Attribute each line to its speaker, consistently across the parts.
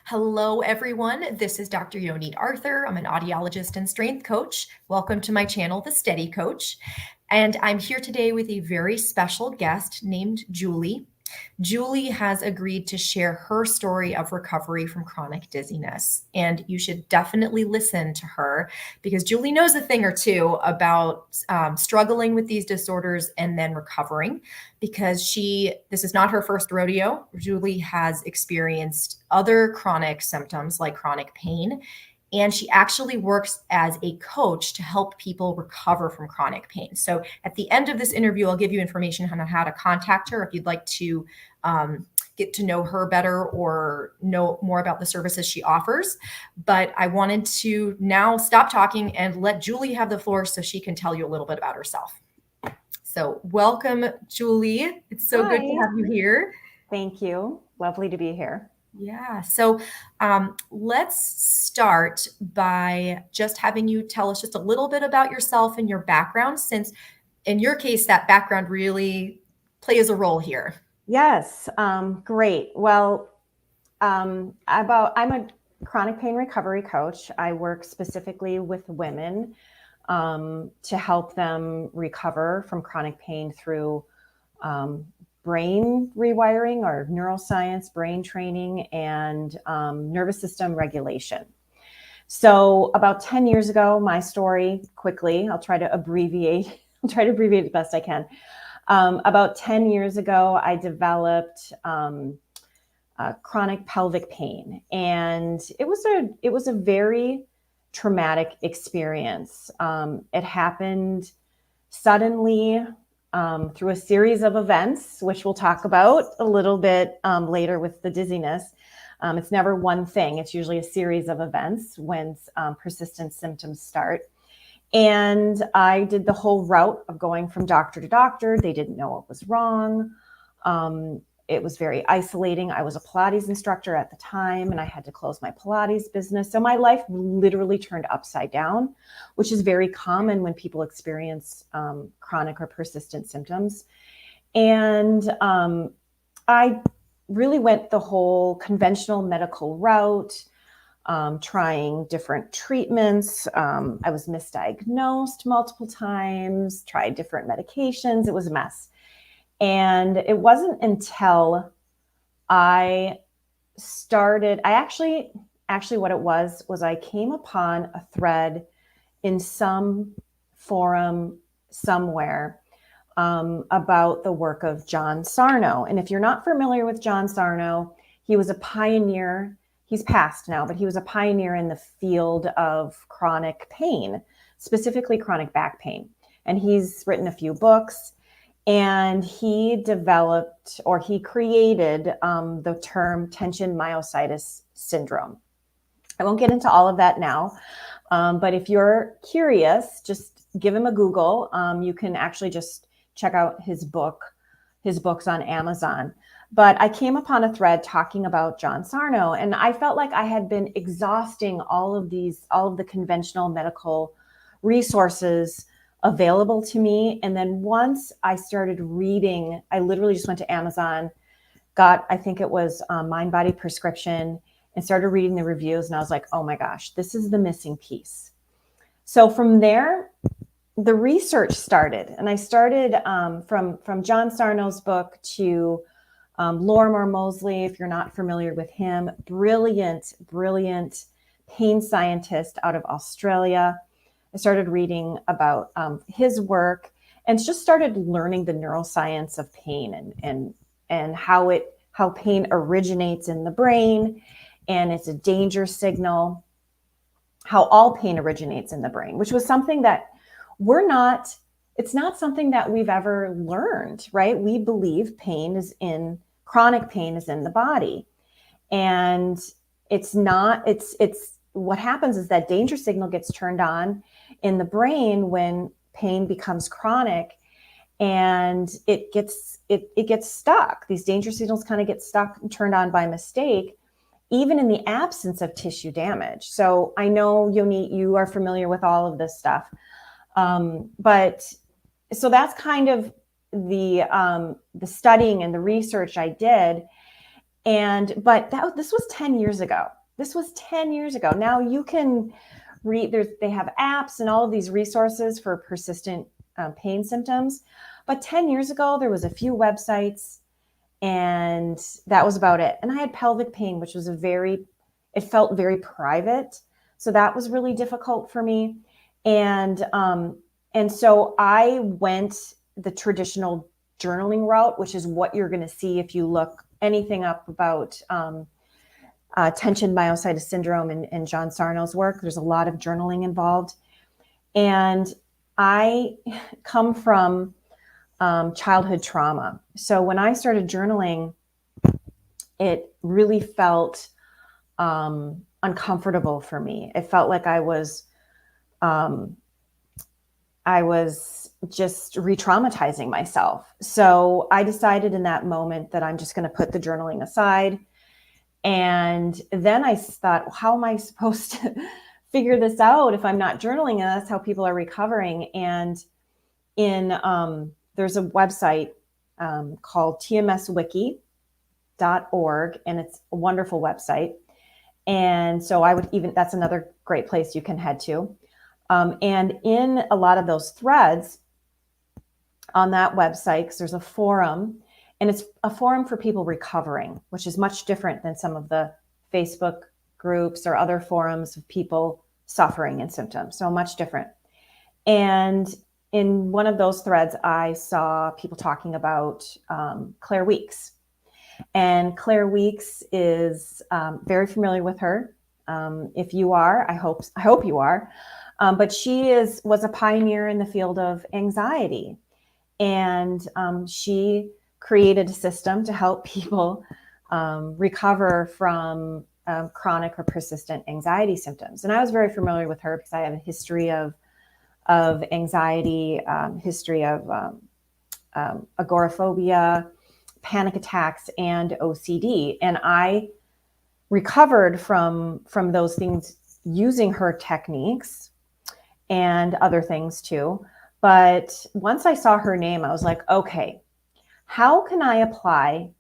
Speaker 1: Hello, everyone. This is Dr. Yonit Arthur. I'm an audiologist and strength coach. Welcome to my channel, The Steady Coach. And I'm here today with a very special guest named Julie. Julie has agreed to share her story of recovery from chronic dizziness. And you should definitely listen to her because Julie knows a thing or two about struggling with these disorders and then recovering, because this is not her first rodeo. Julie has experienced other chronic symptoms like chronic pain. And she actually works as a coach to help people recover from chronic pain. So at the end of this interview, I'll give you information on how to contact her if you'd like to get to know her better or know more about the services she offers. But I wanted to now stop talking and let Julie have the floor so she can tell you a little bit about herself. So welcome, Julie. It's so good to have you here.
Speaker 2: Thank you. Lovely to be here.
Speaker 1: Yeah. So let's start by just having you tell us just a little bit about yourself and your background, since in your case, that background really plays a role here.
Speaker 2: Yes. Great. Well, I'm a chronic pain recovery coach. I work specifically with women to help them recover from chronic pain through brain rewiring or neuroscience, brain training, and nervous system regulation. So about 10 years ago, my story, quickly, I'll try to abbreviate as best I can. About 10 years ago, I developed chronic pelvic pain, and it was a very traumatic experience. It happened suddenly through a series of events, which we'll talk about a little bit later with the dizziness. It's never one thing. It's usually a series of events when persistent symptoms start. And I did the whole route of going from doctor to doctor. They didn't know what was wrong. It was very isolating. I was a Pilates instructor at the time, and I had to close my Pilates business. So my life literally turned upside down, which is very common when people experience chronic or persistent symptoms. And I really went the whole conventional medical route, trying different treatments. I was misdiagnosed multiple times, tried different medications. It was a mess. And it wasn't until I actually what it was I came upon a thread in some forum somewhere about the work of John Sarno. And if you're not familiar with John Sarno, he was a pioneer. He's passed now, but he was a pioneer in the field of chronic pain, specifically chronic back pain. And he's written a few books. And he developed, or he created the term tension myositis syndrome. I won't get into all of that now, but if you're curious, just give him a Google. You can actually just check out his books on Amazon. But I came upon a thread talking about John Sarno, and I felt like I had been exhausting all of the conventional medical resources available to me. And then once I started reading, I literally just went to Amazon, got, I think it was Mind Body Prescription, and started reading the reviews. And I was like, oh my gosh, this is the missing piece. So from there, the research started. And I started from John Sarno's book to Lorimer Moseley, if you're not familiar with him, brilliant pain scientist out of Australia. I started reading about his work and just started learning the neuroscience of pain and how pain originates in the brain, and it's a danger signal, how all pain originates in the brain, which was something that it's not something that we've ever learned, right? We believe chronic pain is in the body, and it's not. It's what happens is that danger signal gets turned on in the brain when pain becomes chronic, and it gets stuck. These danger signals kind of get stuck and turned on by mistake, even in the absence of tissue damage. So I know, Yonit, you are familiar with all of this stuff. But so that's kind of the studying and the research I did. But this was 10 years ago. This was 10 years ago. Now you can read, they have apps and all of these resources for persistent pain symptoms. But 10 years ago, there was a few websites and that was about it. And I had pelvic pain, which was it felt very private. So that was really difficult for me. And so I went the traditional journaling route, which is what you're going to see if you look anything up about tension myositis syndrome and John Sarno's work. There's a lot of journaling involved. And I come from childhood trauma. So when I started journaling, it really felt uncomfortable for me. It felt like I was just re-traumatizing myself. So I decided in that moment that I'm just going to put the journaling aside. And then I thought, how am I supposed to figure this out if I'm not journaling? And that's how people are recovering. And there's a website called tmswiki.org, and it's a wonderful website. And so that's another great place you can head to. And in a lot of those threads on that website, because there's a forum, and it's a forum for people recovering, which is much different than some of the Facebook groups or other forums of people suffering in symptoms. So much different. And in one of those threads, I saw people talking about Claire Weeks. And Claire Weeks is very familiar with her. If you are, I hope you are. But she was a pioneer in the field of anxiety. And she created a system to help people recover from chronic or persistent anxiety symptoms. And I was very familiar with her because I have a history of anxiety, history of agoraphobia, panic attacks, and OCD. And I recovered from those things using her techniques and other things too. But once I saw her name, I was like, okay, how can I apply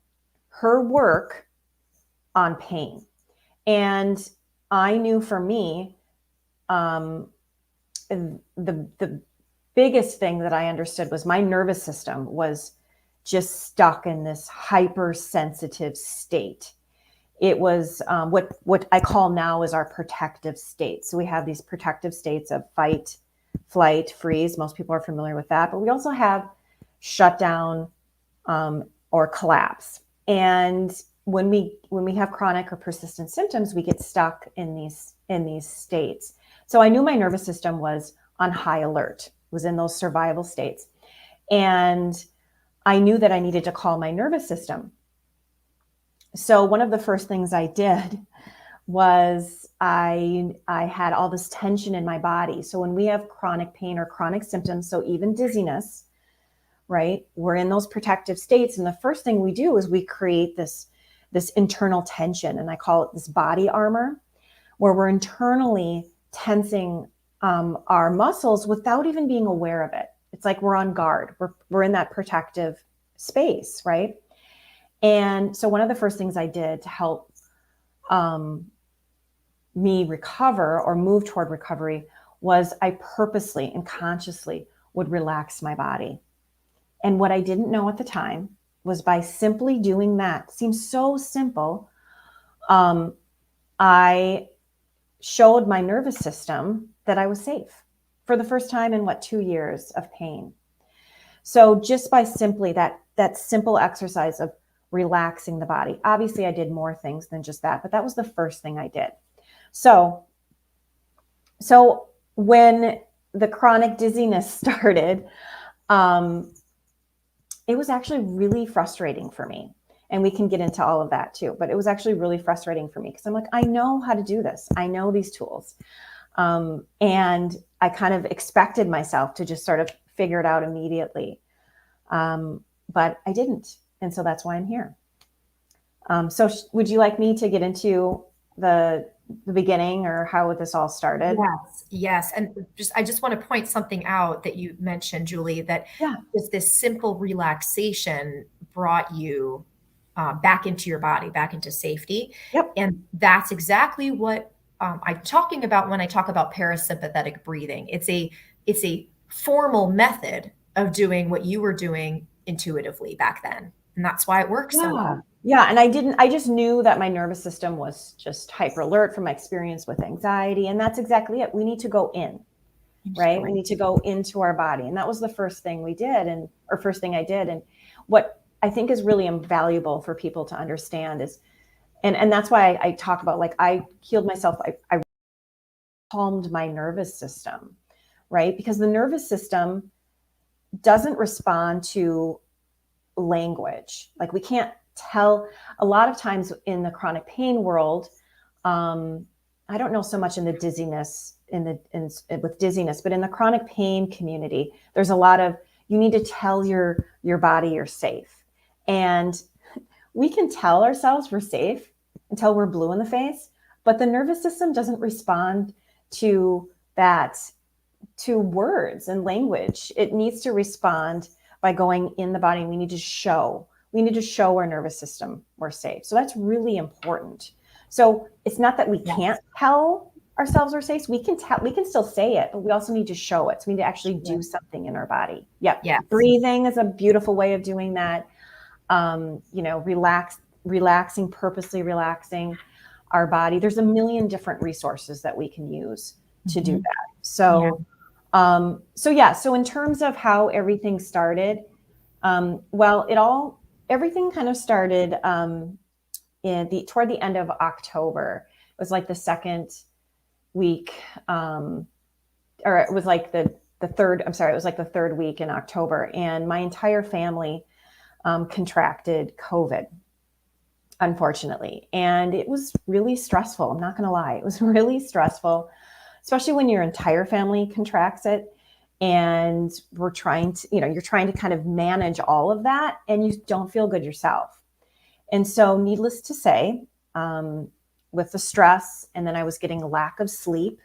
Speaker 2: her work on pain? And I knew for me, the biggest thing that I understood was my nervous system was just stuck in this hypersensitive state. It was what I call now is our protective state. So we have these protective states of fight, flight, freeze. Most people are familiar with that, but we also have shutdown or collapse. And when we have chronic or persistent symptoms, we get stuck in these states. So I knew my nervous system was on high alert, was in those survival states. And I knew that I needed to calm my nervous system. So one of the first things I did was I had all this tension in my body. So when we have chronic pain or chronic symptoms, so even dizziness, right, we're in those protective states. And the first thing we do is we create this internal tension. And I call it this body armor, where we're internally tensing our muscles without even being aware of it. It's like we're on guard. We're in that protective space, right? And so one of the first things I did to help me recover or move toward recovery was I purposely and consciously would relax my body. And what I didn't know at the time was by simply doing that, seems so simple, I showed my nervous system that I was safe for the first time in 2 years of pain. So just by simply that simple exercise of relaxing the body. Obviously I did more things than just that, but that was the first thing I did. So when the chronic dizziness started, it was actually really frustrating for me. And we can get into all of that too, but it was actually really frustrating for me because I'm like, I know how to do this. I know these tools. And I kind of expected myself to just sort of figure it out immediately. But I didn't. And so that's why I'm here. So would you like me to get into the beginning or how this all started?
Speaker 1: Yes. And I just want to point something out that you mentioned, Julie, that just this simple relaxation brought you back into your body, back into safety.
Speaker 2: Yep.
Speaker 1: And that's exactly what I'm talking about when I talk about parasympathetic breathing. It's a formal method of doing what you were doing intuitively back then. And that's why it works so
Speaker 2: Yeah.
Speaker 1: well.
Speaker 2: Yeah. And I just knew that my nervous system was just hyper alert from my experience with anxiety. And that's exactly it. We need to go in, right? We need to go into our body. And that was the first thing we did, or first thing I did. And what I think is really invaluable for people to understand is, and that's why I talk about, like, I healed myself. I calmed my nervous system, right? Because the nervous system doesn't respond to language. Like, we can't tell. A lot of times in the chronic pain world, I don't know so much in the dizziness, with dizziness, but in the chronic pain community, there's a lot of, you need to tell your body you're safe. And we can tell ourselves we're safe until we're blue in the face, but the nervous system doesn't respond to that, to words and language. It needs to respond by going in the body. We need to show our nervous system we're safe. So that's really important. So it's not that we can't tell ourselves we're safe. We can still say it, but we also need to show it. So we need to actually do something in our body. Yep.
Speaker 1: Yeah.
Speaker 2: Breathing is a beautiful way of doing that. Purposely relaxing our body. There's a million different resources that we can use to do that. So, so in terms of how everything started, everything kind of started toward the end of October. It was like the second week, or it was like the third. I'm sorry, it was like the third week in October, and my entire family contracted COVID, unfortunately. And it was really stressful. I'm not going to lie. It was really stressful, especially when your entire family contracts it. And you're trying to kind of manage all of that, and you don't feel good yourself. And so, needless to say, with the stress, and then I was getting a lack of sleep,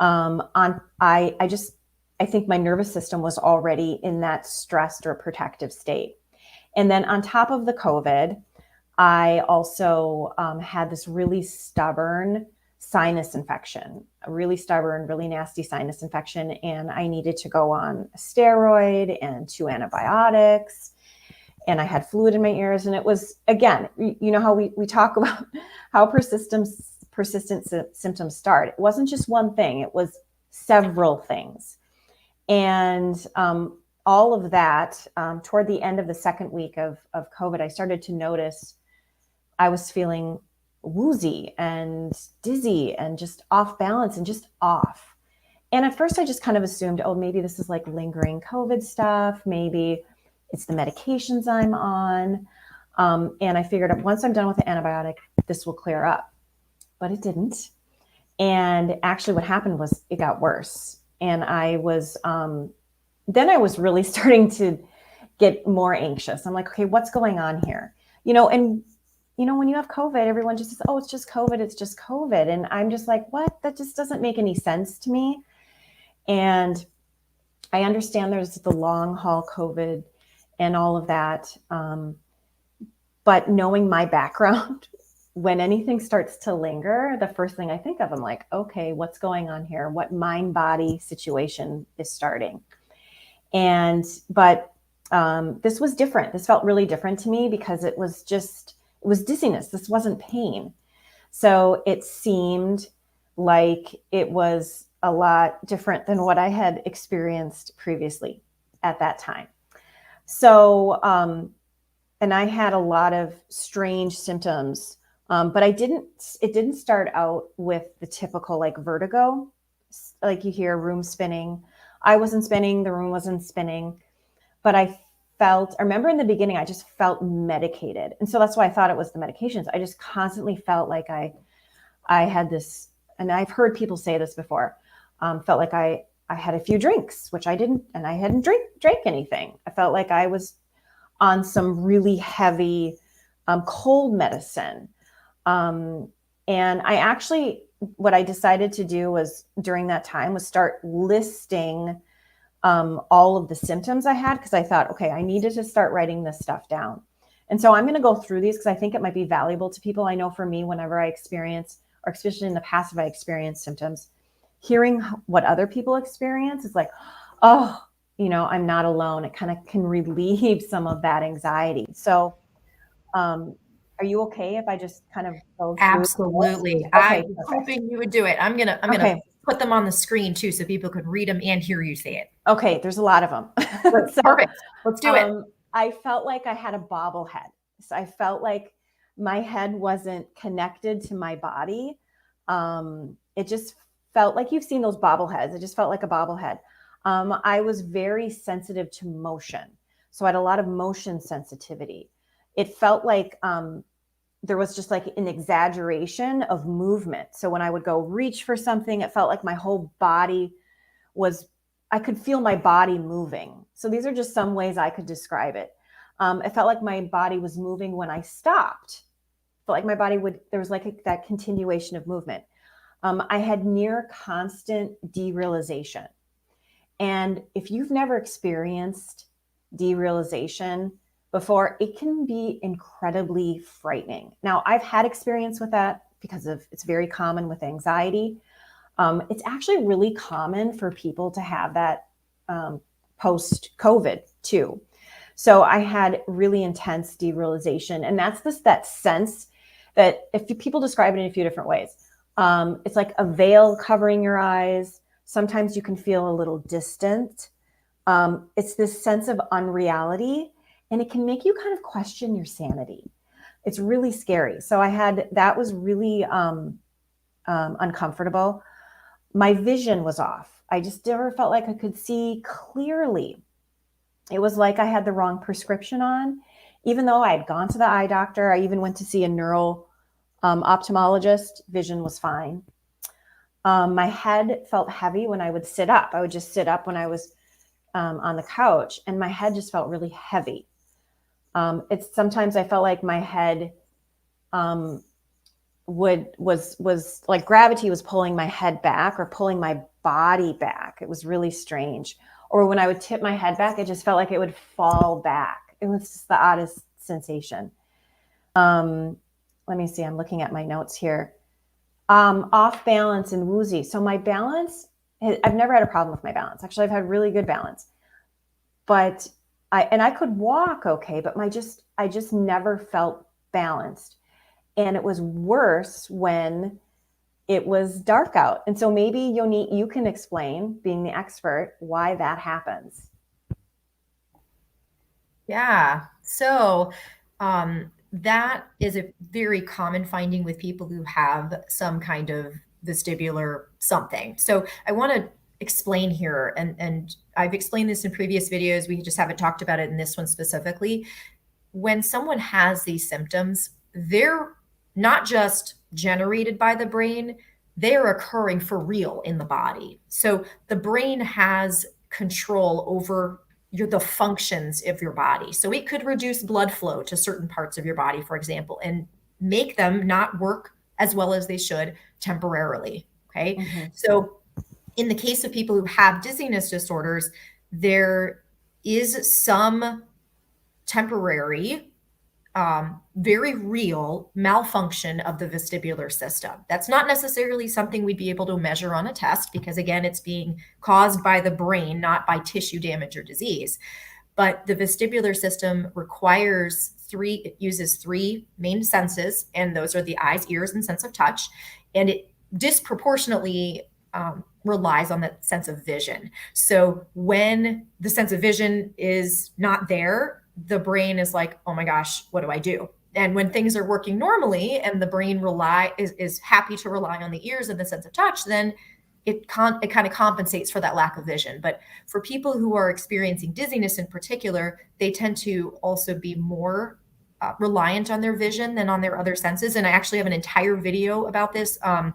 Speaker 2: I think my nervous system was already in that stressed or protective state. And then on top of the COVID, I also had this really stubborn sinus infection, a really stubborn, really nasty sinus infection. And I needed to go on a steroid and 2 antibiotics. And I had fluid in my ears. And it was, again, you know how we talk about how persistent symptoms start. It wasn't just one thing. It was several things. And all of that, toward the end of the second week of COVID, I started to notice I was feeling woozy and dizzy and just off balance and just off. And at first I just kind of assumed, oh, maybe this is like lingering COVID stuff. Maybe it's the medications I'm on. And I figured once I'm done with the antibiotic, this will clear up. But it didn't. And actually what happened was it got worse. And then I was really starting to get more anxious. I'm like, okay, what's going on here? When you have COVID, everyone just says, oh, it's just COVID. It's just COVID. And I'm just like, what? That just doesn't make any sense to me. And I understand there's the long haul COVID and all of that. But knowing my background, when anything starts to linger, the first thing I think of, I'm like, okay, what's going on here? What mind-body situation is starting? But this was different. This felt really different to me because it was dizziness. This wasn't pain. So it seemed like it was a lot different than what I had experienced previously at that time. So, and I had a lot of strange symptoms, but it didn't start out with the typical like vertigo, like you hear room spinning. I wasn't spinning, the room wasn't spinning, but I remember in the beginning, I just felt medicated. And so that's why I thought it was the medications. I just constantly felt like I had this, and I've heard people say this before, felt like I had a few drinks, which I didn't, and I hadn't drank anything. I felt like I was on some really heavy cold medicine. And what I decided to do was during that time was start listing all of the symptoms I had, because I thought, okay, I needed to start writing this stuff down. And so I'm going to go through these because I think it might be valuable to people. I know for me, whenever I experience, or especially in the past, if I experience symptoms, hearing what other people experience is like, oh, I'm not alone. It kind of can relieve some of that anxiety. So are you okay if I just kind of go through?
Speaker 1: Absolutely.
Speaker 2: Okay,
Speaker 1: I was
Speaker 2: perfect.
Speaker 1: hoping you would do it. I'm gonna
Speaker 2: Okay.
Speaker 1: put them on the screen too, so people can read them and hear you say it.
Speaker 2: Okay, there's a lot of them. So,
Speaker 1: Perfect. Let's do it.
Speaker 2: I felt like I had a bobblehead. So I felt like my head wasn't connected to my body. It just felt like, you've seen those bobbleheads. It just felt like a bobblehead. I was very sensitive to motion. So I had a lot of motion sensitivity. It felt like there was just like an exaggeration of movement. So when I would go reach for something, it felt like my whole body I could feel my body moving. So these are just some ways I could describe it. It felt like my body was moving when I stopped. It felt like my body there was like that continuation of movement. I had near constant derealization. And if you've never experienced derealization before, it can be incredibly frightening. Now, I've had experience with that because it's very common with anxiety. It's actually really common for people to have that post-COVID too. So I had really intense derealization, and that's that sense that, if people describe it in a few different ways, it's like a veil covering your eyes. Sometimes you can feel a little distant. It's this sense of unreality, and it can make you kind of question your sanity. It's really scary. So that was really uncomfortable. My vision was off. I just never felt like I could see clearly. It was like I had the wrong prescription on, even though I had gone to the eye doctor. I even went to see a neuro ophthalmologist. Vision was fine. My head felt heavy when I would sit up. I would just sit up when I was on the couch, and my head just felt really heavy. Sometimes I felt like my head was like gravity was pulling my head back or pulling my body back. It was really strange. Or when I would tip my head back, it just felt like it would fall back. It was just the oddest sensation. Let me see. I'm looking at my notes here. Off balance and woozy. So my balance, I've never had a problem with my balance. Actually, I've had really good balance. But I could walk okay, but I just never felt balanced. And it was worse when it was dark out. And so maybe, Yonit, you can explain, being the expert, why that happens.
Speaker 1: Yeah. So that is a very common finding with people who have some kind of vestibular something. So I want to explain here, and I've explained this in previous videos. We just haven't talked about it in this one specifically. When someone has these symptoms, they're not just generated by the brain, they are occurring for real in the body. So the brain has control over the functions of your body. So it could reduce blood flow to certain parts of your body, for example, and make them not work as well as they should temporarily. Okay. Mm-hmm. So in the case of people who have dizziness disorders, there is some temporary, very real malfunction of the vestibular system. That's not necessarily something we'd be able to measure on a test because, again, it's being caused by the brain, not by tissue damage or disease. But the vestibular system it uses three main senses, and those are the eyes, ears, and sense of touch. And it disproportionately relies on the sense of vision. So when the sense of vision is not there, the brain is like, oh my gosh, what do I do? And when things are working normally and the brain is happy to rely on the ears and the sense of touch, then it kind of compensates for that lack of vision. But for people who are experiencing dizziness in particular, they tend to also be more reliant on their vision than on their other senses. And I actually have an entire video about this on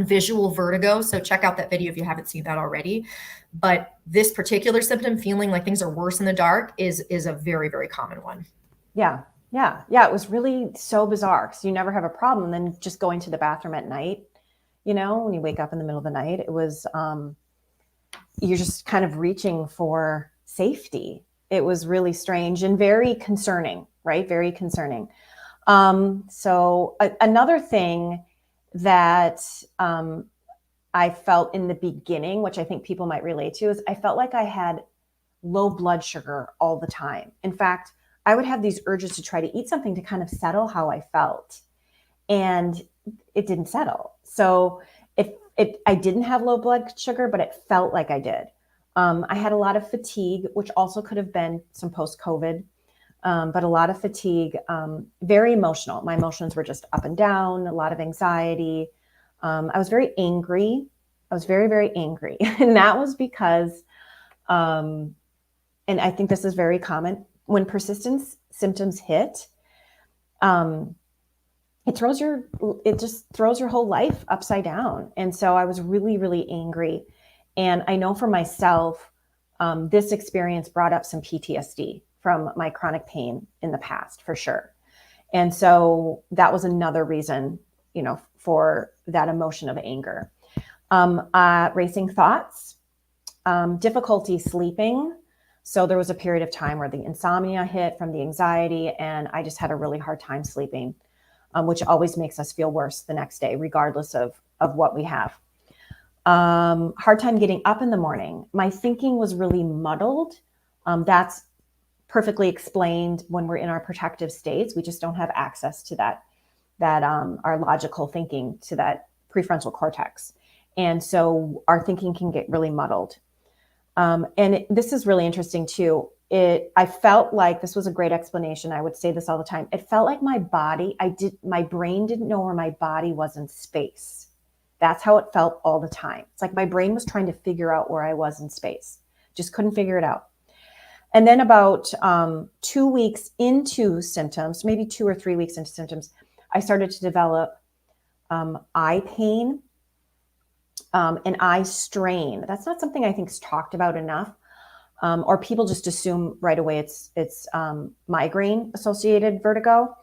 Speaker 1: visual vertigo. So check out that video if you haven't seen that already. But this particular symptom, feeling like things are worse in the dark, is a very, very common one.
Speaker 2: Yeah. It was really so bizarre because you never have a problem. And then just going to the bathroom at night, when you wake up in the middle of the night, it was, you're just kind of reaching for safety. It was really strange and very concerning, right? Very concerning. Another thing that I felt in the beginning, which I think people might relate to, is I felt like I had low blood sugar all the time. In fact, I would have these urges to try to eat something to kind of settle how I felt. And it didn't settle. So I didn't have low blood sugar, but it felt like I did. I had a lot of fatigue, which also could have been some post-COVID, but a lot of fatigue, very emotional. My emotions were just up and down, a lot of anxiety. I was very angry. I was very, very angry. And that was because, and I think this is very common, when persistence symptoms hit, it just throws your whole life upside down. And so I was really, really angry. And I know for myself, this experience brought up some PTSD from my chronic pain in the past, for sure. And so that was another reason, for that emotion of anger. Racing thoughts, difficulty sleeping. So there was a period of time where the insomnia hit from the anxiety, and I just had a really hard time sleeping, which always makes us feel worse the next day, regardless of what we have. Hard time getting up in the morning. My thinking was really muddled. That's perfectly explained when we're in our protective states. We just don't have access to that our logical thinking, to that prefrontal cortex. And so our thinking can get really muddled. This is really interesting too. I felt like this was a great explanation. I would say this all the time. It felt like my brain didn't know where my body was in space. That's how it felt all the time. It's like my brain was trying to figure out where I was in space. Just couldn't figure it out. And then about 2 weeks into symptoms, maybe 2 or 3 weeks into symptoms, I started to develop eye pain and eye strain. That's not something I think is talked about enough. Or people just assume right away it's migraine associated vertigo.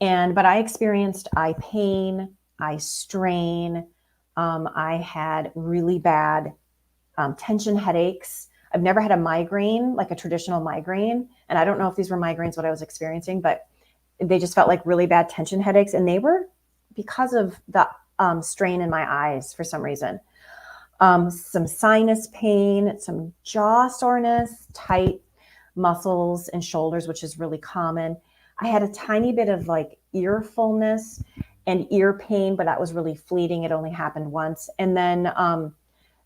Speaker 2: But I experienced eye pain, eye strain. I had really bad tension headaches. I've never had a migraine, like a traditional migraine. And I don't know if these were migraines, what I was experiencing, but they just felt like really bad tension headaches. And they were because of the strain in my eyes for some reason. Some sinus pain, some jaw soreness, tight muscles and shoulders, which is really common. I had a tiny bit of like ear fullness and ear pain, but that was really fleeting. It only happened once. And then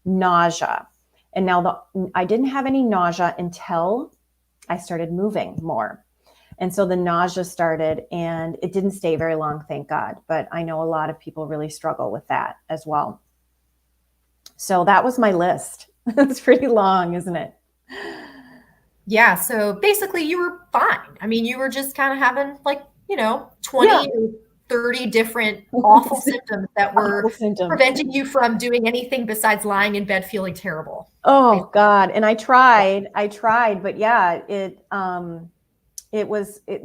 Speaker 2: nausea. And now I didn't have any nausea until I started moving more. And so the nausea started, and it didn't stay very long, thank God. But I know a lot of people really struggle with that as well. So that was my list. It's pretty long, isn't it?
Speaker 1: Yeah. So basically you were fine. I mean, you were just kind of having 20 or 30 different awful symptoms that were preventing you from doing anything besides lying in bed feeling terrible.
Speaker 2: Oh God. And I tried, but yeah,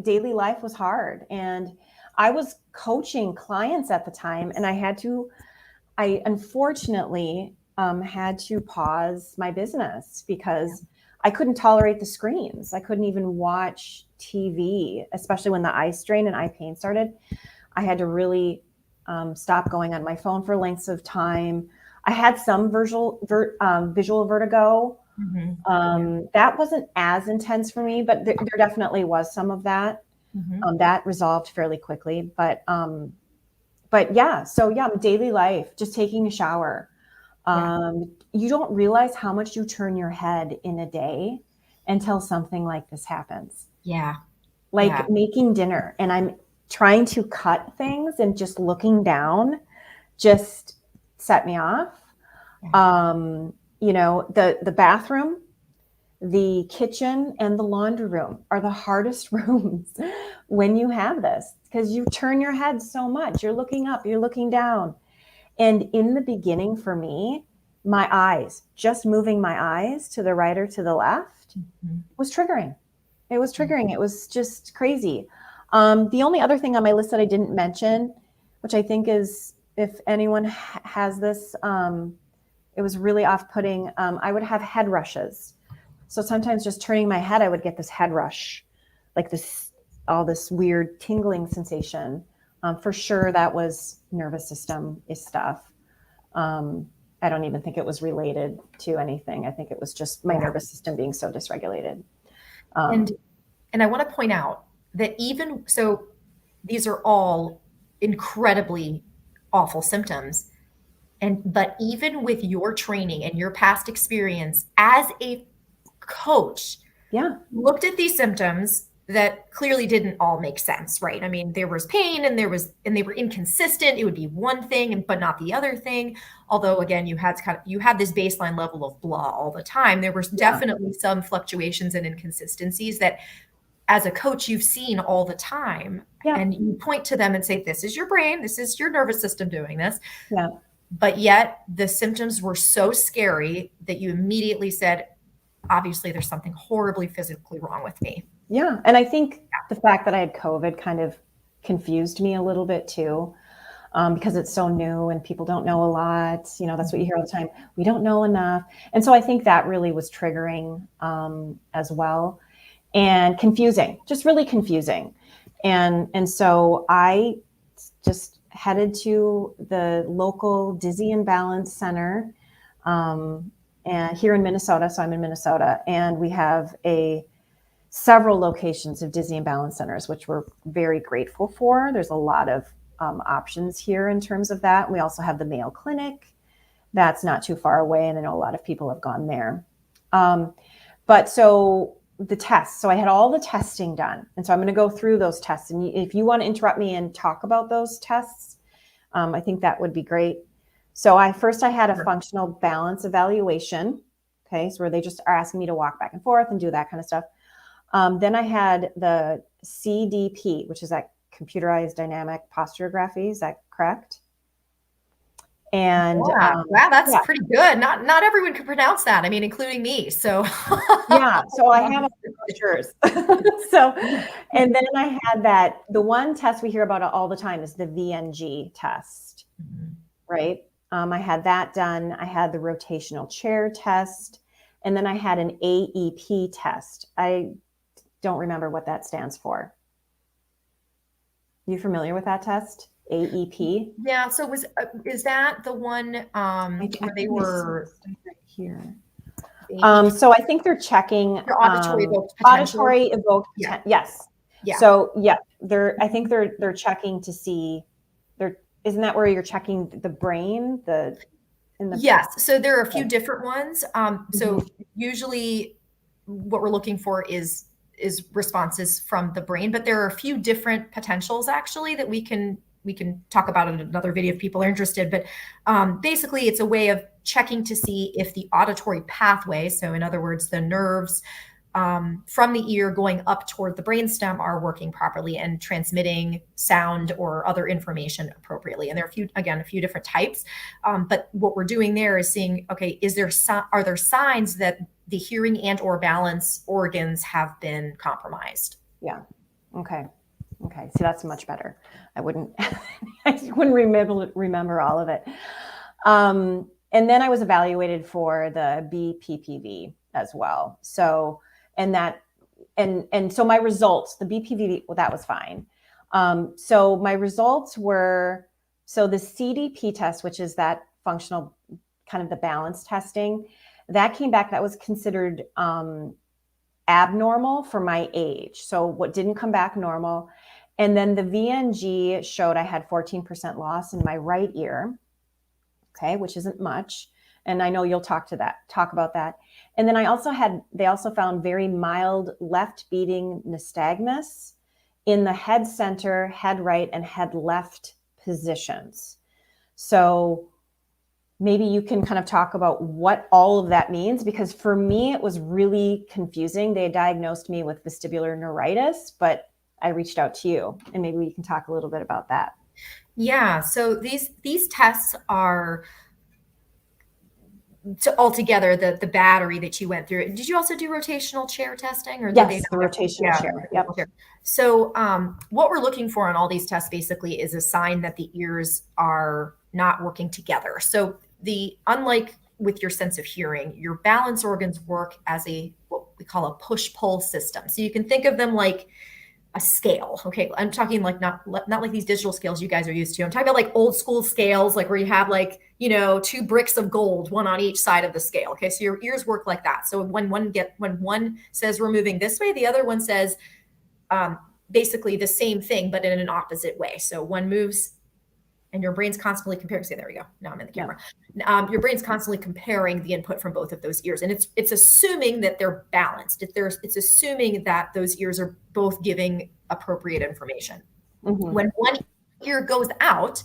Speaker 2: daily life was hard. And I was coaching clients at the time, and I unfortunately had to pause my business because I couldn't tolerate the screens. I couldn't even watch TV, especially when the eye strain and eye pain started. I had to really stop going on my phone for lengths of time. I had some visual vertigo. Mm-hmm. That wasn't as intense for me, but there definitely was some of that. Mm-hmm. That resolved fairly quickly. But yeah, so yeah, daily life, just taking a shower. You don't realize how much you turn your head in a day until something like this happens.
Speaker 1: Yeah.
Speaker 2: Making dinner, and I'm trying to cut things, and just looking down just set me off. Yeah. The bathroom, the kitchen, and the laundry room are the hardest rooms when you have this, because you turn your head so much. You're looking up, you're looking down. And in the beginning for me, my eyes, just moving my eyes to the right or to the left, mm-hmm. was triggering. It was triggering. It was just crazy. The only other thing on my list that I didn't mention, which I think is, if anyone has this, it was really off-putting. I would have head rushes. So sometimes just turning my head, I would get this head rush, like this all this weird tingling sensation. For sure, that was nervous system stuff. I don't even think it was related to anything. I think it was just my nervous system being so dysregulated.
Speaker 1: And I want to point out that even so, these are all incredibly awful symptoms. But even with your training and your past experience as a coach,
Speaker 2: yeah,
Speaker 1: looked at these symptoms that clearly didn't all make sense, right? I mean, there was pain and they were inconsistent. It would be one thing but not the other thing. Although again, you had this baseline level of blah all the time. There was definitely some fluctuations and inconsistencies that as a coach you've seen all the time.
Speaker 2: Yeah.
Speaker 1: And you point to them and say, this is your brain, this is your nervous system doing this.
Speaker 2: Yeah.
Speaker 1: But yet the symptoms were so scary that you immediately said, obviously there's something horribly physically wrong with me.
Speaker 2: Yeah. And I think the fact that I had COVID kind of confused me a little bit too, because it's so new and people don't know a lot. You know, that's what you hear all the time. We don't know enough. And so I think that really was triggering as well, and confusing, just really confusing. And so I just headed to the local Dizzy and Balance Center and here in Minnesota. So I'm in Minnesota, and we have several locations of Dizzy and Balance centers, which we're very grateful for. There's a lot of options here in terms of that. We also have the Mayo Clinic that's not too far away, and I know a lot of people have gone there. But so the tests, so I had all the testing done. And so I'm going to go through those tests. And if you want to interrupt me and talk about those tests, I think that would be great. So I had a functional balance evaluation. Okay. So where they just are asking me to walk back and forth and do that kind of stuff. Then I had the CDP, which is that computerized dynamic posturography. Is that correct? And
Speaker 1: wow, that's pretty good. Not everyone can pronounce that. I mean, including me. So
Speaker 2: yeah, so I have pictures. So, and then I had the one test we hear about all the time is the VNG test, right? I had that done. I had the rotational chair test, and then I had an AEP test. I don't remember what that stands for. You familiar with that test? AEP?
Speaker 1: Yeah. So is that the one where they were
Speaker 2: right here? So I think they're checking
Speaker 1: auditory evoked
Speaker 2: potential. Yes. Yeah. So yeah, I think they're checking to see. Isn't that where you're checking the brain?
Speaker 1: Yes. So there are a few different ones. So usually what we're looking for is responses from the brain, but there are a few different potentials actually that we can talk about in another video if people are interested. But basically it's a way of checking to see if the auditory pathway, so in other words, the nerves from the ear going up toward the brainstem are working properly and transmitting sound or other information appropriately. And there are a few different types. But what we're doing there is seeing, okay, are there signs that the hearing and or balance organs have been compromised?
Speaker 2: Yeah. Okay. See, that's much better. I wouldn't remember all of it. And then I was evaluated for the BPPV as well. So, so my results, the BPPV, well, that was fine. So my results were, so the CDP test, which is that functional kind of the balance testing, that came back, that was considered abnormal for my age. So what didn't come back normal. And then the VNG showed I had 14% loss in my right ear. Okay. Which isn't much. And I know you'll talk about that. And then they also found very mild left beating nystagmus in the head center, head right, and head left positions. So maybe you can kind of talk about what all of that means, because for me, it was really confusing. They diagnosed me with vestibular neuritis, but I reached out to you, and maybe we can talk a little bit about that.
Speaker 1: Yeah. So these tests are altogether the battery that you went through. Did you also do rotational chair testing, or
Speaker 2: yes, the rotational chair? Yep.
Speaker 1: So what we're looking for on all these tests basically is a sign that the ears are not working together. So unlike with your sense of hearing, your balance organs work as what we call a push-pull system. So you can think of them like a scale. Okay. I'm talking like not like these digital scales you guys are used to. I'm talking about like old school scales, like where you have like, you know, 2 bricks of gold, one on each side of the scale. Okay. So your ears work like that. So when one says we're moving this way, the other one says basically the same thing, but in an opposite way. So one moves and your brain's constantly comparing. See, there we go. Now I'm in the camera. Your brain's constantly comparing the input from both of those ears, and it's assuming that they're balanced. It's assuming that those ears are both giving appropriate information. When one ear goes out,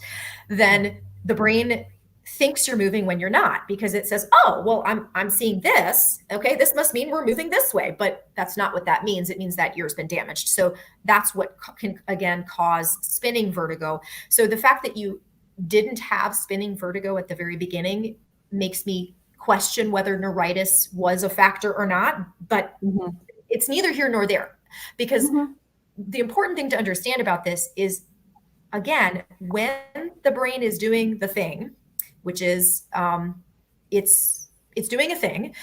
Speaker 1: then the brain thinks you're moving when you're not, because it says, oh, well, I'm seeing this. Okay, this must mean we're moving this way, but that's not what that means. It means that ear's been damaged. So that's what can, again, cause spinning vertigo. So the fact that you didn't have spinning vertigo at the very beginning makes me question whether neuritis was a factor or not, but it's neither here nor there, because the important thing to understand about this is, again, when the brain is doing the thing, which is it's doing a thing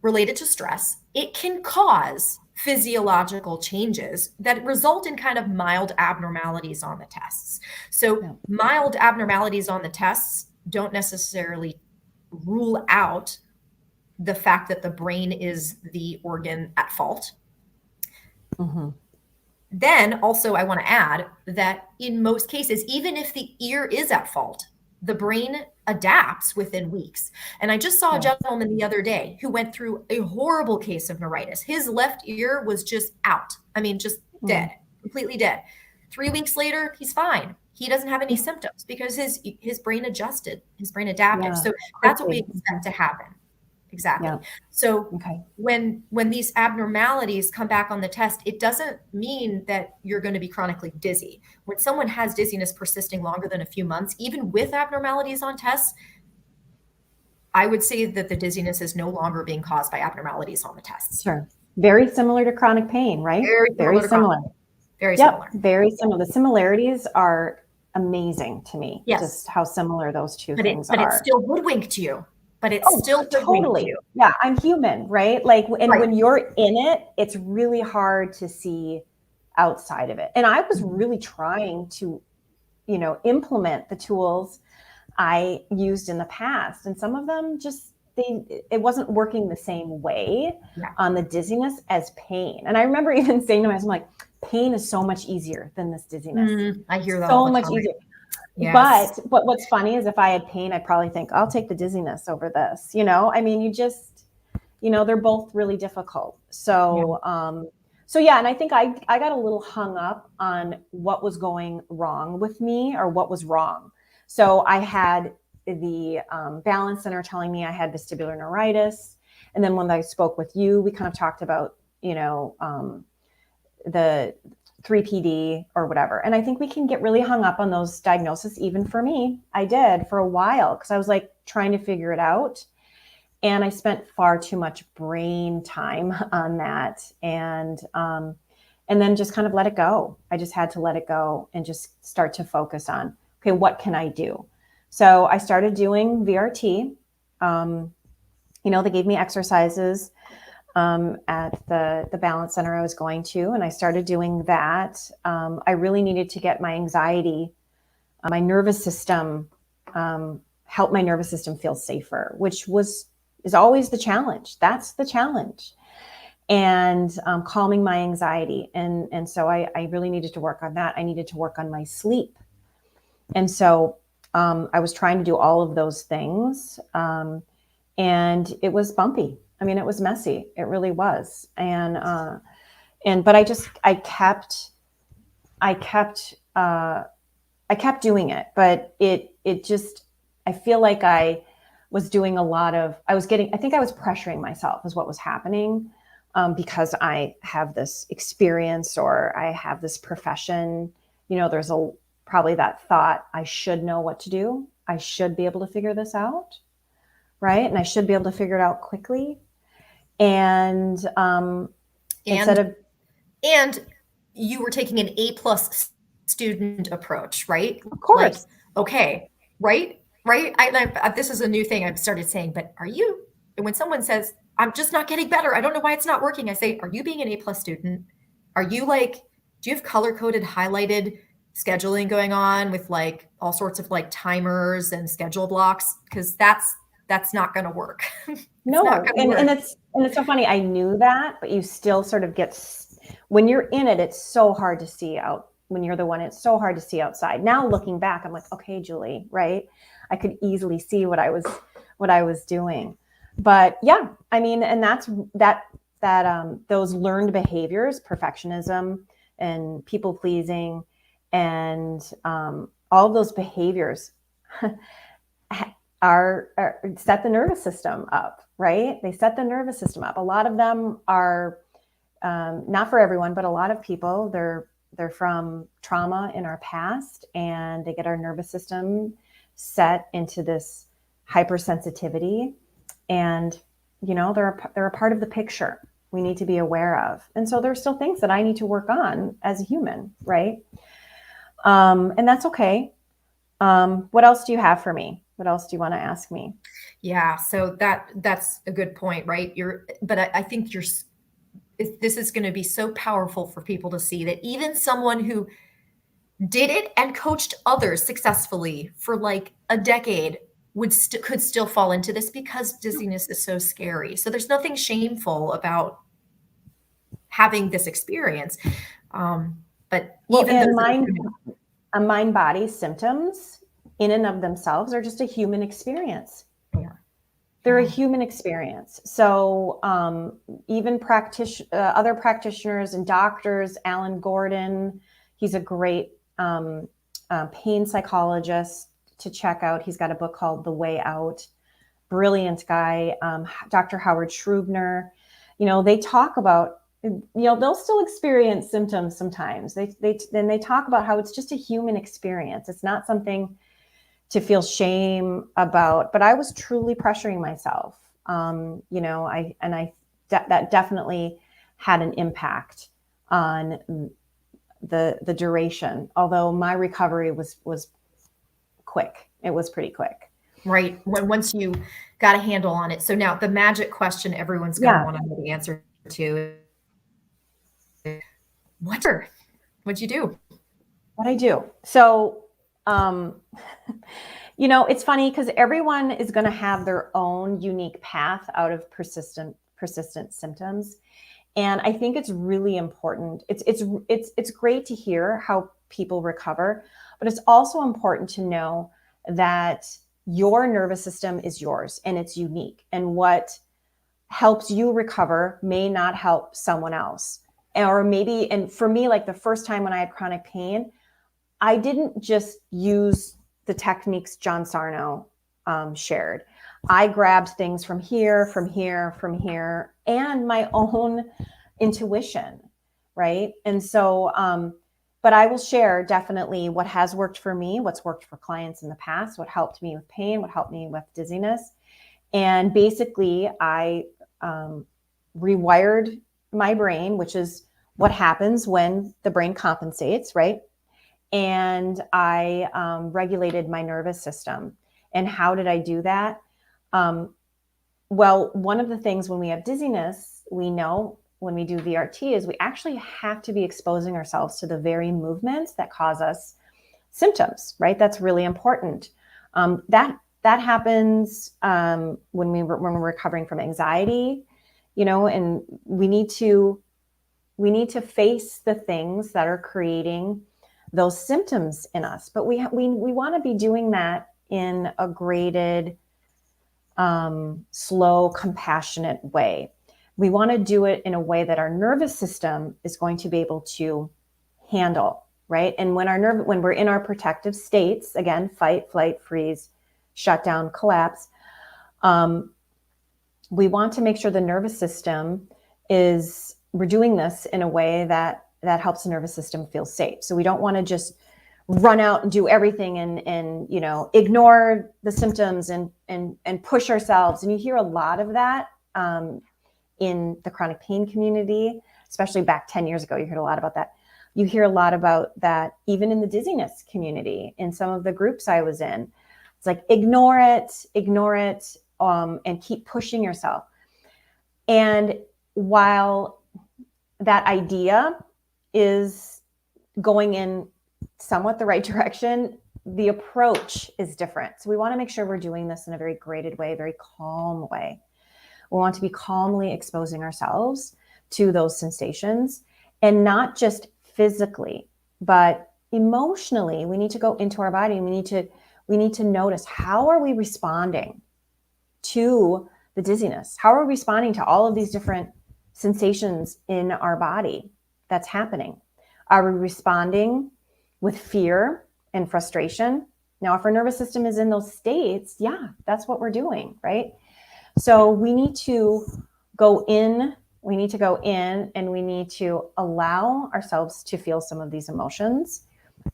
Speaker 1: related to stress, it can cause physiological changes that result in kind of mild abnormalities on the tests. So mild abnormalities on the tests don't necessarily rule out the fact that the brain is the organ at fault. Then also I want to add that in most cases, even if the ear is at fault, the brain adapts within weeks. And I just saw a gentleman the other day who went through a horrible case of neuritis. His left ear was just out. I mean, just dead, completely dead. 3 weeks later, he's fine. He doesn't have any symptoms because his brain adjusted, his brain adapted. So that's what we expect to happen. Exactly. So when these abnormalities come back on the test, it doesn't mean that you're going to be chronically dizzy. When someone has dizziness persisting longer than a few months, even with abnormalities on tests, I would say that the dizziness is no longer being caused by abnormalities on the tests.
Speaker 2: Sure. Very similar to chronic pain, right?
Speaker 1: Very similar. Very similar.
Speaker 2: Very similar. The similarities are amazing to me. Just how similar those two things are.
Speaker 1: But it's still hoodwinked you. But it's still
Speaker 2: totally. Yeah, I'm human, right? Like, and when you're in it, it's really hard to see outside of it. And I was really trying to, you know, implement the tools I used in the past, and some of them just it wasn't working the same way on the dizziness as pain. And I remember even saying to myself, like, pain is so much easier than this dizziness.
Speaker 1: I hear that
Speaker 2: so much easier. Yes. But what's funny is if I had pain, I'd probably think I'll take the dizziness over this. You know, I mean, they're both really difficult. So, and I think I got a little hung up on what was going wrong with me or what was wrong. So I had the balance center telling me I had vestibular neuritis. And then when I spoke with you, we kind of talked about, you know, the 3PD or whatever. And I think we can get really hung up on those diagnoses. Even for me, I did for a while because I was like trying to figure it out. And I spent far too much brain time on that. And then just kind of let it go. I just had to let it go and just start to focus on, okay, what can I do? So I started doing VRT. You know, they gave me exercises at the balance center I was going to, and I started doing that. I really needed to get my anxiety, my nervous system, help my nervous system feel safer, which is always the challenge. That's the challenge. And calming my anxiety. And so I really needed to work on that. I needed to work on my sleep. And so I was trying to do all of those things. And it was bumpy. I mean, it was messy. It really was. But I kept doing it, but it just, I feel like I was doing I think I was pressuring myself is what was happening, because I have this experience or I have this profession. You know, there's probably that thought, I should know what to do. I should be able to figure this out. Right. And I should be able to figure it out quickly. And
Speaker 1: you were taking an A+ student approach, right?
Speaker 2: Of course.
Speaker 1: Like, okay. Right. This is a new thing I've started saying, but when someone says, I'm just not getting better, I don't know why it's not working, I say, are you being an A+ student? Are you like do you have color-coded, highlighted scheduling going on with like all sorts of like timers and schedule blocks? Because that's not going to work. It's not
Speaker 2: No,
Speaker 1: going to
Speaker 2: and
Speaker 1: work.
Speaker 2: it's so funny. I knew that, but you still sort of get, when you're in it, it's so hard to see out. When you're the one, it's so hard to see outside. Now looking back, I'm like, okay, Julie, right? I could easily see what I was doing. But yeah, I mean, and that's those learned behaviors, perfectionism and people pleasing, and all of those behaviors are set the nervous system up, right? They set the nervous system up. A lot of them are not for everyone, but a lot of people, they're from trauma in our past, and they get our nervous system set into this hypersensitivity, and they're a part of the picture we need to be aware of. And so there's still things that I need to work on as a human, right? And that's okay. What else do you have for me? What else do you want to ask me?
Speaker 1: Yeah, so that's a good point, right? But I think this is going to be so powerful for people to see that even someone who did it and coached others successfully for like a decade could still fall into this because dizziness is so scary. So there's nothing shameful about having this experience. But
Speaker 2: Well,
Speaker 1: even
Speaker 2: and
Speaker 1: those
Speaker 2: mind body symptoms in and of themselves are just a human experience.
Speaker 1: yeah.
Speaker 2: They're a human experience. So even other practitioners and doctors, Alan Gordon, he's a great pain psychologist to check out. He's got a book called The Way Out. Brilliant guy. Dr. Howard Schrubner, they talk about, they'll still experience symptoms sometimes. They talk about how it's just a human experience. It's not something to feel shame about, but I was truly pressuring myself. That definitely had an impact on the duration. Although my recovery was quick. It was pretty quick.
Speaker 1: Right. Once you got a handle on it. So now the magic question everyone's going to want to know the answer to is, what'd you do?
Speaker 2: What I do? So, it's funny because everyone is going to have their own unique path out of persistent symptoms. And I think it's really important. It's great to hear how people recover, but it's also important to know that your nervous system is yours and it's unique. And what helps you recover may not help someone else. Or maybe, and for me, like the first time when I had chronic pain, I didn't just use the techniques John Sarno shared. I grabbed things from here, and my own intuition, right? And so, but I will share definitely what has worked for me, what's worked for clients in the past, what helped me with pain, what helped me with dizziness. And basically, I rewired my brain, which is what happens when the brain compensates, right? And I regulated my nervous system. And how did I do that? Well, one of the things when we have dizziness, we know when we do VRT is we actually have to be exposing ourselves to the very movements that cause us symptoms, right? That's really important. That happens when we're recovering from anxiety, and we need to face the things that are creating those symptoms in us. But we want to be doing that in a graded, slow, compassionate way. We want to do it in a way that our nervous system is going to be able to handle, right? And when we're in our protective states, again, fight, flight, freeze, shut down, collapse, we want to make sure the nervous system we're doing this in a way that helps the nervous system feel safe. So we don't want to just run out and do everything and ignore the symptoms and push ourselves. And you hear a lot of that in the chronic pain community, especially back 10 years ago. You heard a lot about that. You hear a lot about that even in the dizziness community, in some of the groups I was in. It's like, ignore it, and keep pushing yourself. And while that idea is going in somewhat the right direction, the approach is different. So we want to make sure we're doing this in a very graded way, very calm way. We want to be calmly exposing ourselves to those sensations, and not just physically, but emotionally. We need to go into our body and we need to notice, how are we responding to the dizziness? How are we responding to all of these different sensations in our body that's happening? Are we responding with fear and frustration? Now, if our nervous system is in those states, yeah, that's what we're doing, right? So we need to go in, and we need to allow ourselves to feel some of these emotions.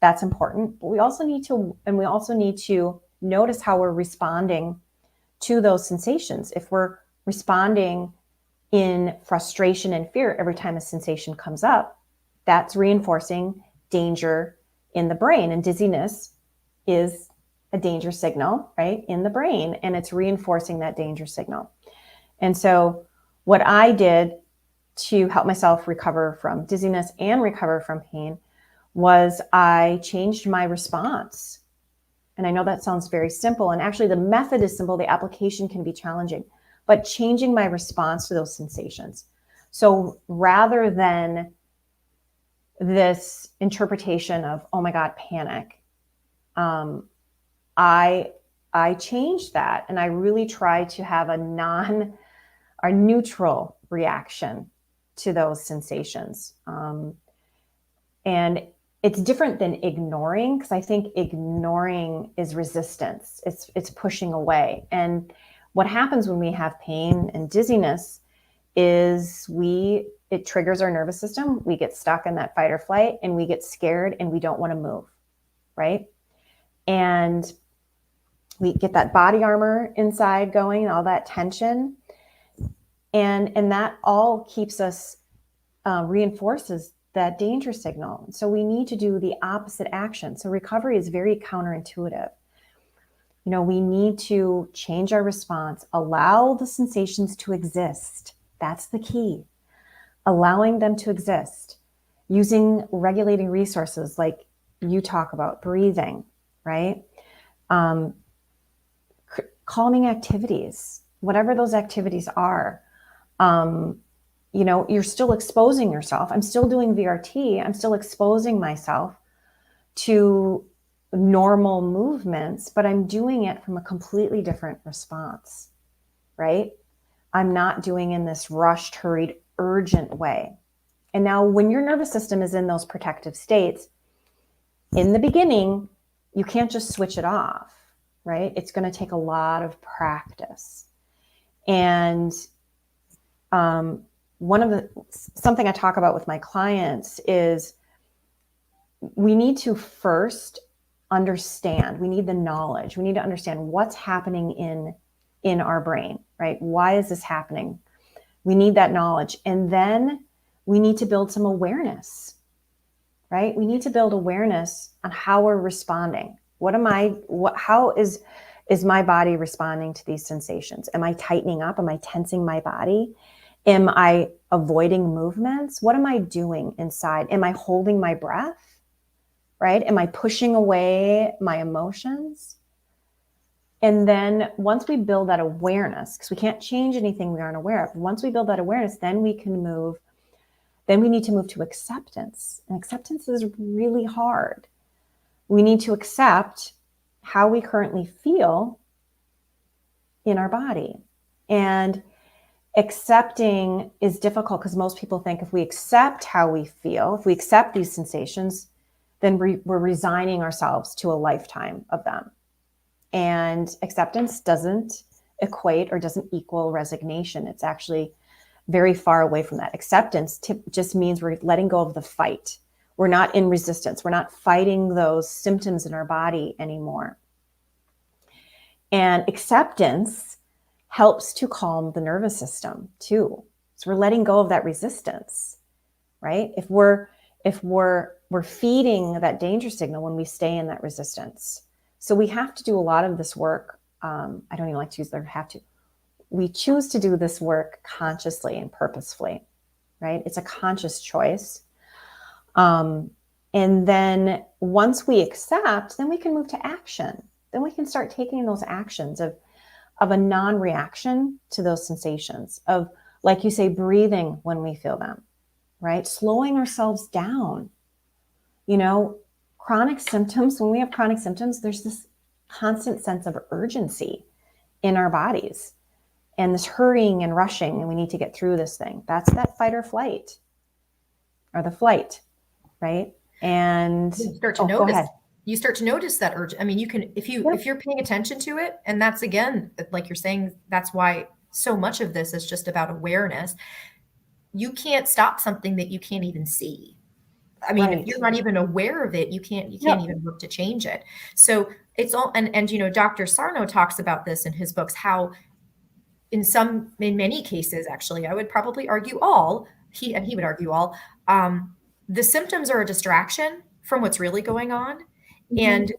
Speaker 2: That's important. But we also need to notice how we're responding to those sensations. If we're responding in frustration and fear every time a sensation comes up, that's reinforcing danger in the brain. And dizziness is a danger signal, right, in the brain, and it's reinforcing that danger signal. And so what I did to help myself recover from dizziness and recover from pain was I changed my response. And I know that sounds very simple, and actually the method is simple, the application can be challenging, but changing my response to those sensations. So rather than this interpretation of, oh my God, panic, I changed that, and I really tried to have a neutral reaction to those sensations. And it's different than ignoring, because I think ignoring is resistance. It's pushing away. And what happens when we have pain and dizziness is it triggers our nervous system. We get stuck in that fight or flight, and we get scared, and we don't want to move, right? And we get that body armor inside going, all that tension. And that all keeps us, reinforces that danger signal. So we need to do the opposite action. So recovery is very counterintuitive. We need to change our response, allow the sensations to exist. That's the key. Allowing them to exist, using regulating resources like you talk about, breathing, right? Calming activities, whatever those activities are. You're still exposing yourself. I'm still doing VRT. I'm still exposing myself to normal movements, but I'm doing it from a completely different response, right? I'm not doing in this rushed, hurried, urgent way. And now when your nervous system is in those protective states, in the beginning, you can't just switch it off, right? It's going to take a lot of practice. And something I talk about with my clients is we need to first understand. We need the knowledge. We need to understand what's happening in our brain, right? Why is this happening? We need that knowledge. And then we need to build some awareness, right? We need to build awareness on how we're responding. How is my body responding to these sensations? Am I tightening up? Am I tensing my body? Am I avoiding movements? What am I doing inside? Am I holding my breath, right? Am I pushing away my emotions? And then once we build that awareness, because we can't change anything we aren't aware of, once we build that awareness, then we need to move to acceptance. And acceptance is really hard. We need to accept how we currently feel in our body. And accepting is difficult because most people think if we accept how we feel, if we accept these sensations, then we're resigning ourselves to a lifetime of them. And acceptance doesn't equate or doesn't equal resignation. It's actually very far away from that. Acceptance just means we're letting go of the fight. We're not in resistance. We're not fighting those symptoms in our body anymore. And acceptance helps to calm the nervous system too. So we're letting go of that resistance, right? If we're feeding that danger signal when we stay in that resistance. So we have to do a lot of this work. I don't even like to use the word have to. We choose to do this work consciously and purposefully, right? It's a conscious choice. And then once we accept, then we can move to action. Then we can start taking those actions of a non-reaction to those sensations, of, like you say, breathing when we feel them, right? Slowing ourselves down. You know, chronic symptoms, when we have chronic symptoms, there's this constant sense of urgency in our bodies and this hurrying and rushing, and we need to get through this thing. That's that fight or flight, or the flight, right? And
Speaker 1: You start to
Speaker 2: go
Speaker 1: notice.
Speaker 2: ahead.
Speaker 1: You start to notice that urge. I mean, you can, if you're paying attention to it, and that's, again, like you're saying, that's why so much of this is just about awareness. You can't stop something that you can't even see. I mean, if you're not even aware of it, you can't even look to change it. So it's all, and you know, Dr. Sarno talks about this in his books, how in many cases, actually, I would probably argue he would argue all, the symptoms are a distraction from what's really going on. And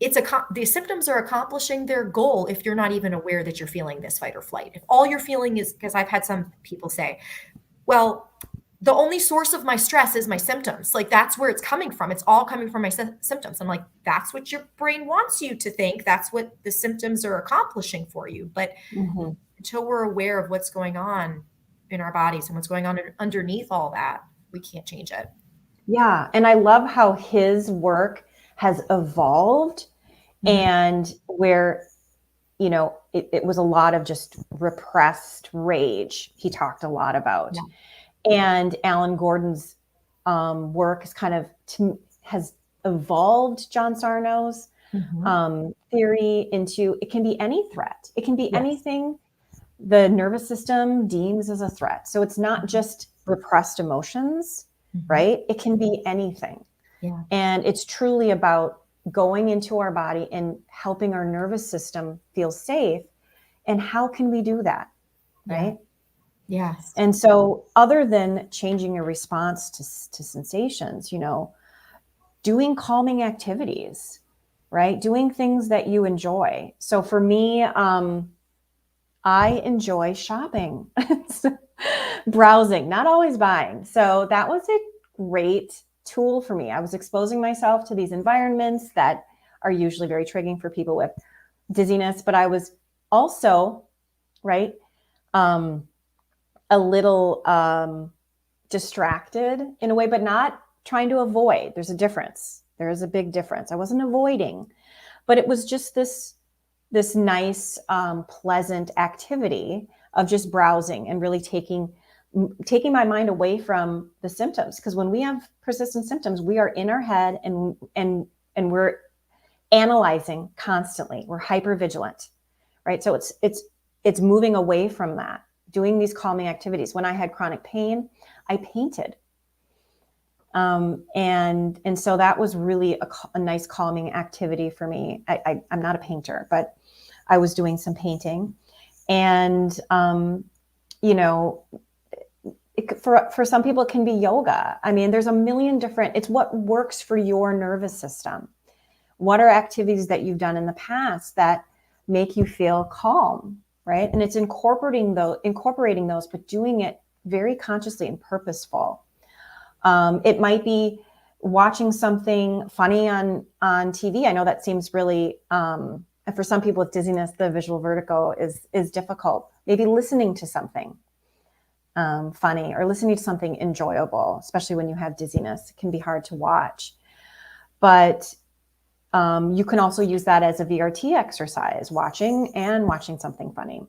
Speaker 1: the symptoms are accomplishing their goal if you're not even aware that you're feeling this fight or flight. If all you're feeling is, because I've had some people say, well, the only source of my stress is my symptoms. Like, that's where it's coming from. It's all coming from my symptoms. I'm like, that's what your brain wants you to think. That's what the symptoms are accomplishing for you. But until we're aware of what's going on in our bodies and what's going on underneath all that, we can't change it.
Speaker 2: Yeah. And I love how his work has evolved, and where, you know, it was a lot of just repressed rage he talked a lot about. And Alan Gordon's work is has evolved John Sarno's theory into, it can be any threat. It can be anything the nervous system deems as a threat. So it's not just repressed emotions, right? It can be anything. And it's truly about going into our body and helping our nervous system feel safe. And how can we do that, right?
Speaker 1: Yes.
Speaker 2: And so, other than changing your response to sensations, you know, doing calming activities, right? Doing things that you enjoy. So for me, I enjoy shopping, browsing, not always buying. So that was a great tool for me. I was exposing myself to these environments that are usually very triggering for people with dizziness, but I was also, right, a little distracted in a way, but not trying to avoid. There's a difference. There is a big difference. I wasn't avoiding, but it was just this nice, pleasant activity of just browsing and really taking my mind away from the symptoms. Because when we have persistent symptoms, we are in our head and we're analyzing constantly. We're hypervigilant, right? So it's moving away from that, doing these calming activities. When I had chronic pain, I painted. And so that was really a nice calming activity for me. I'm not a painter, but I was doing some painting, and, you know, for some people it can be yoga. I mean, there's a million different, it's what works for your nervous system. What are activities that you've done in the past that make you feel calm, right? And it's incorporating those, but doing it very consciously and purposeful. It might be watching something funny on TV. I know that seems really, for some people with dizziness, the visual vertigo is difficult. Maybe listening to something funny, or listening to something enjoyable, especially when you have dizziness, it can be hard to watch. But you can also use that as a VRT exercise, watching something funny.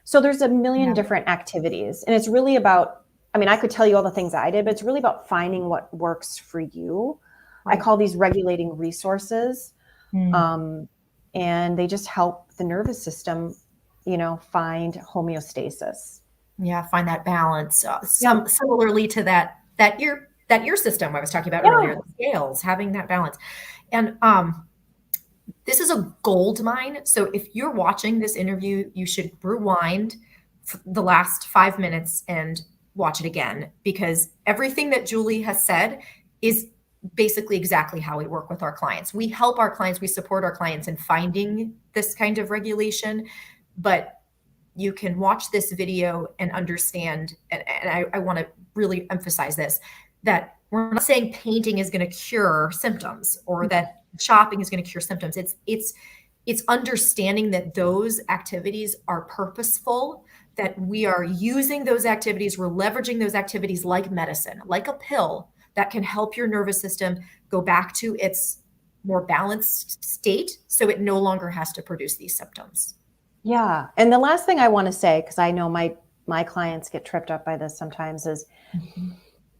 Speaker 2: So there's a million different activities, and it's really about, I mean, I could tell you all the things I did, but it's really about finding what works for you. Right. I call these regulating resources. And they just help the nervous system, you know, find homeostasis.
Speaker 1: Yeah, find that balance. Similarly to that ear system I was talking about earlier, the scales, having that balance. And this is a gold mine. So if you're watching this interview, you should rewind the last 5 minutes and watch it again, because everything that Julie has said is basically exactly how we work with our clients. We help our clients, we support our clients in finding this kind of regulation, but you can watch this video and understand, and I want to really emphasize this, that we're not saying painting is going to cure symptoms or that shopping is going to cure symptoms. It's understanding that those activities are purposeful, that we are using those activities, we're leveraging those activities like medicine, like a pill that can help your nervous system go back to its more balanced state so it no longer has to produce these symptoms.
Speaker 2: Yeah. And the last thing I want to say, because I know my clients get tripped up by this sometimes, is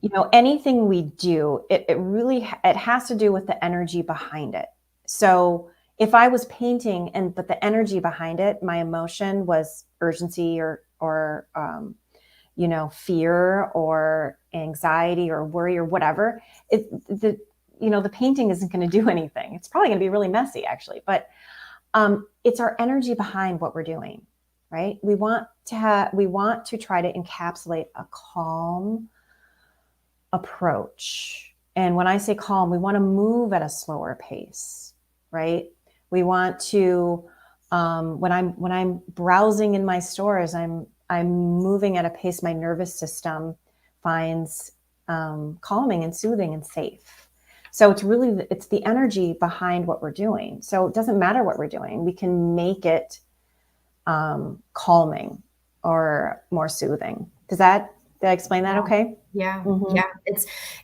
Speaker 2: you know, anything we do, it really it has to do with the energy behind it. So if I was painting but the energy behind it, my emotion was urgency or you know, fear or anxiety or worry or whatever, the painting isn't going to do anything. It's probably going to be really messy, actually. But it's our energy behind what we're doing, right? We want to try to encapsulate a calm approach. And when I say calm, we want to move at a slower pace, right? We want to, when I'm browsing in my stores, I'm moving at a pace my nervous system finds calming and soothing and safe. So it's the energy behind what we're doing. So it doesn't matter what we're doing. We can make it calming or more soothing. Did I explain that okay?
Speaker 1: Yeah.
Speaker 2: Mm-hmm.
Speaker 1: Yeah.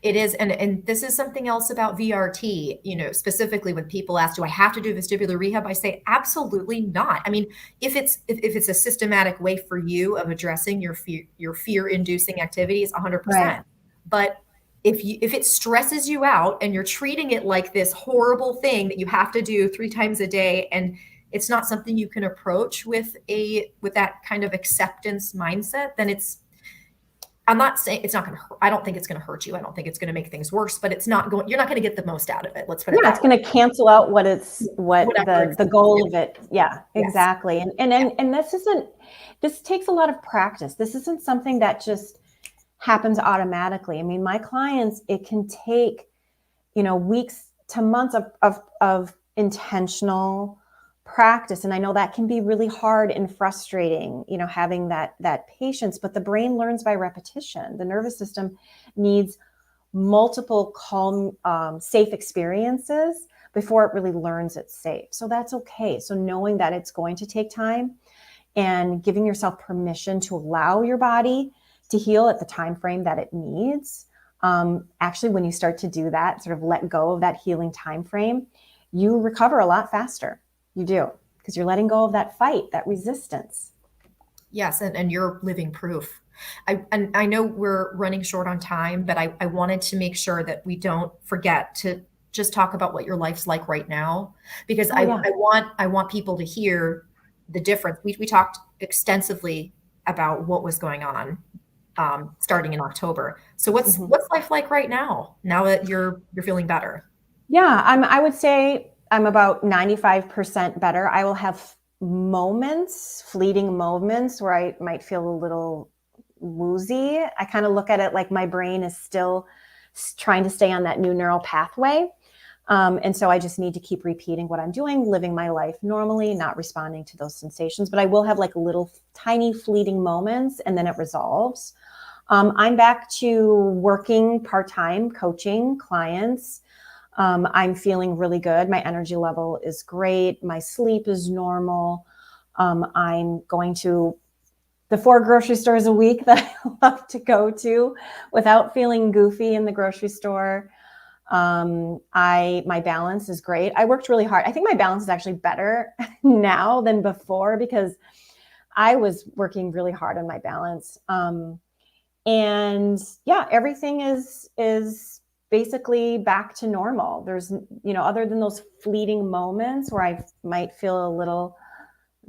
Speaker 1: It is. And this is something else about VRT, you know, specifically when people ask, do I have to do vestibular rehab? I say, absolutely not. I mean, if it's a systematic way for you of addressing your fear inducing activities, 100%.
Speaker 2: Right.
Speaker 1: But if it stresses you out and you're treating it like this horrible thing that you have to do 3 times a day, and it's not something you can approach with that kind of acceptance mindset, then I'm not saying it's not going to hurt. I don't think it's going to hurt you. I don't think it's going to make things worse, but you're not going to get the most out of it. Let's put it that way.
Speaker 2: It's going to cancel out what the goal of it. Yeah, exactly. Yes. And this takes a lot of practice. This isn't something that just happens automatically. I mean, my clients, it can take, weeks to months of intentional practice. And I know that can be really hard and frustrating, having that patience, but the brain learns by repetition. The nervous system needs multiple calm, safe experiences before it really learns it's safe. So that's okay. So knowing that it's going to take time and giving yourself permission to allow your body to heal at the time frame that it needs. Actually, when you start to do that, sort of let go of that healing time frame, you recover a lot faster. You do, because you're letting go of that fight, that resistance.
Speaker 1: Yes, and you're living proof. I know we're running short on time, but I wanted to make sure that we don't forget to just talk about what your life's like right now, because I want people to hear the difference. We talked extensively about what was going on starting in October. So what's life like right now that you're feeling better?
Speaker 2: Yeah, I would say I'm about 95% better. I will have fleeting moments where I might feel a little woozy. I kind of look at it like my brain is still trying to stay on that new neural pathway. And so I just need to keep repeating what I'm doing, living my life normally, not responding to those sensations. But I will have like little tiny fleeting moments, and then it resolves. I'm back to working part-time, coaching clients. I'm feeling really good. My energy level is great. My sleep is normal. I'm going to the 4 grocery stores a week that I love to go to without feeling goofy in the grocery store. My balance is great. I worked really hard. I think my balance is actually better now than before because I was working really hard on my balance. And yeah, everything is basically back to normal. There's, other than those fleeting moments where I might feel a little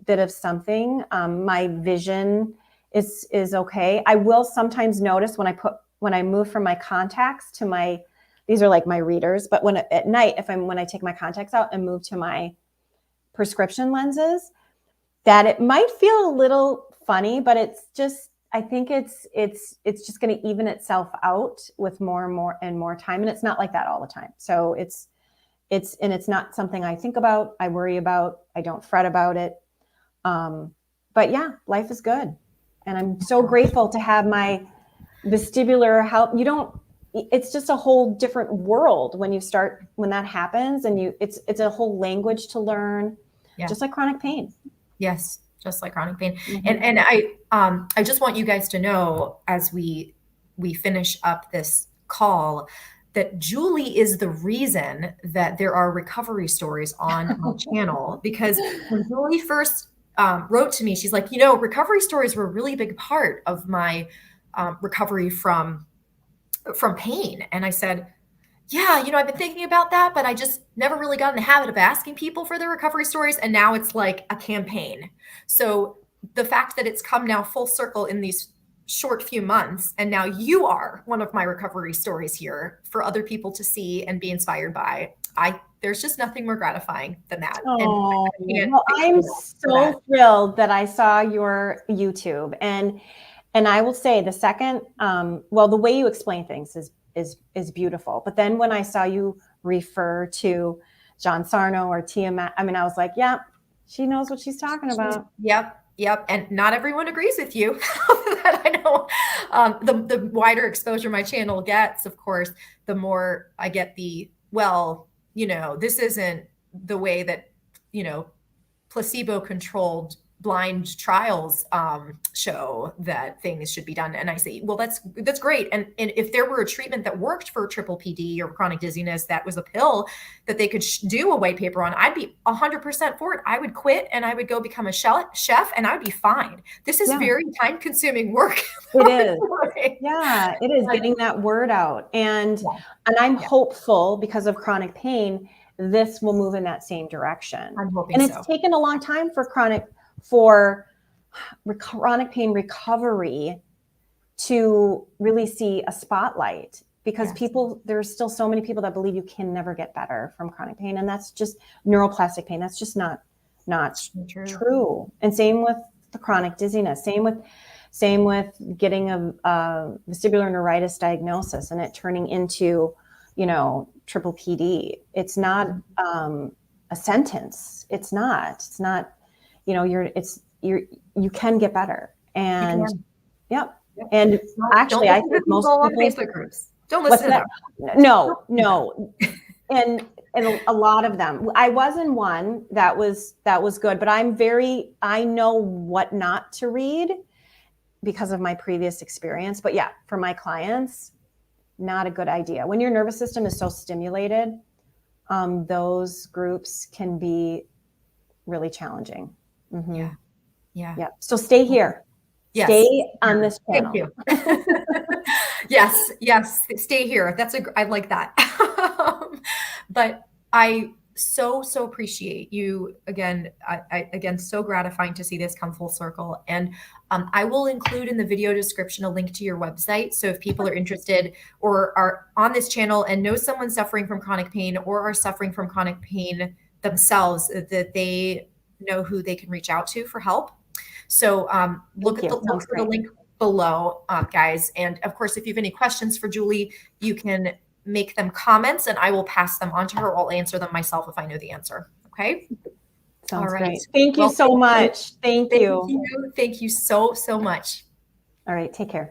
Speaker 2: bit of something, my vision is okay. I will sometimes notice when I move from my contacts to these are like my readers, but at night, when I take my contacts out and move to my prescription lenses, that it might feel a little funny, but I think it's just going to even itself out with more and more time. And it's not like that all the time. So it's not something I think about, I worry about, I don't fret about it. But yeah, life is good. And I'm so grateful to have my vestibular help. it's just a whole different world when that happens, and it's a whole language to learn, just like chronic pain.
Speaker 1: Yes, just like chronic pain. And I just want you guys to know, as we finish up this call, that Julie is the reason that there are recovery stories on my channel. Because when Julie first wrote to me, she's like, recovery stories were a really big part of my recovery from pain. And I said, yeah, I've been thinking about that, but I just never really got in the habit of asking people for their recovery stories. And now it's like a campaign. So the fact that it's come now full circle in these short few months, and now you are one of my recovery stories here for other people to see and be inspired by, there's just nothing more gratifying than that.
Speaker 2: Oh, well, I'm so thrilled that I saw your YouTube, and I will say the second, the way you explain things is beautiful. But then when I saw you refer to John Sarno or Tiamat, I was like, yeah, she knows what she's talking about.
Speaker 1: Yep. And not everyone agrees with you. That I know. The wider exposure my channel gets, of course, the more I get this isn't the way that, placebo-controlled blind trials show that things should be done. And I say, well, that's great. And if there were a treatment that worked for triple PD or chronic dizziness, that was a pill that they could do a white paper on, I'd be 100% for it. I would quit and I would go become a chef and I would be fine. This is very time consuming work.
Speaker 2: It is. Yeah, it is getting that word out. And I'm hopeful, because of chronic pain, this will move in that same direction.
Speaker 1: I'm hoping
Speaker 2: and it's taken a long time for chronic pain recovery to really see a spotlight, because there's still so many people that believe you can never get better from chronic pain. And that's just neuroplastic pain. That's just not true. And same with the chronic dizziness, same with getting a vestibular neuritis diagnosis and it turning into, triple PD. It's not a sentence. It's not, you can get better. And and actually, I think most people,
Speaker 1: Facebook groups. Don't listen to them.
Speaker 2: No. And a lot of them, I was in one that was good, but I know what not to read because of my previous experience. But for my clients, not a good idea. When your nervous system is so stimulated, those groups can be really challenging. Mm-hmm. Yeah. So stay here.
Speaker 1: Yes.
Speaker 2: Stay on this channel.
Speaker 1: Thank you. Yes. Stay here. I like that. But I so appreciate you again. Again, so gratifying to see this come full circle. And I will include in the video description a link to your website. So if people are interested or are on this channel and know someone suffering from chronic pain or are suffering from chronic pain themselves, that they know who they can reach out to for help. So look for the link below, guys. And of course, if you have any questions for Julie, you can make them comments and I will pass them on to her. I'll answer them myself if I know the answer. Okay.
Speaker 2: Sounds great. Thank you so much. Thank you.
Speaker 1: Thank you so much.
Speaker 2: All right. Take care.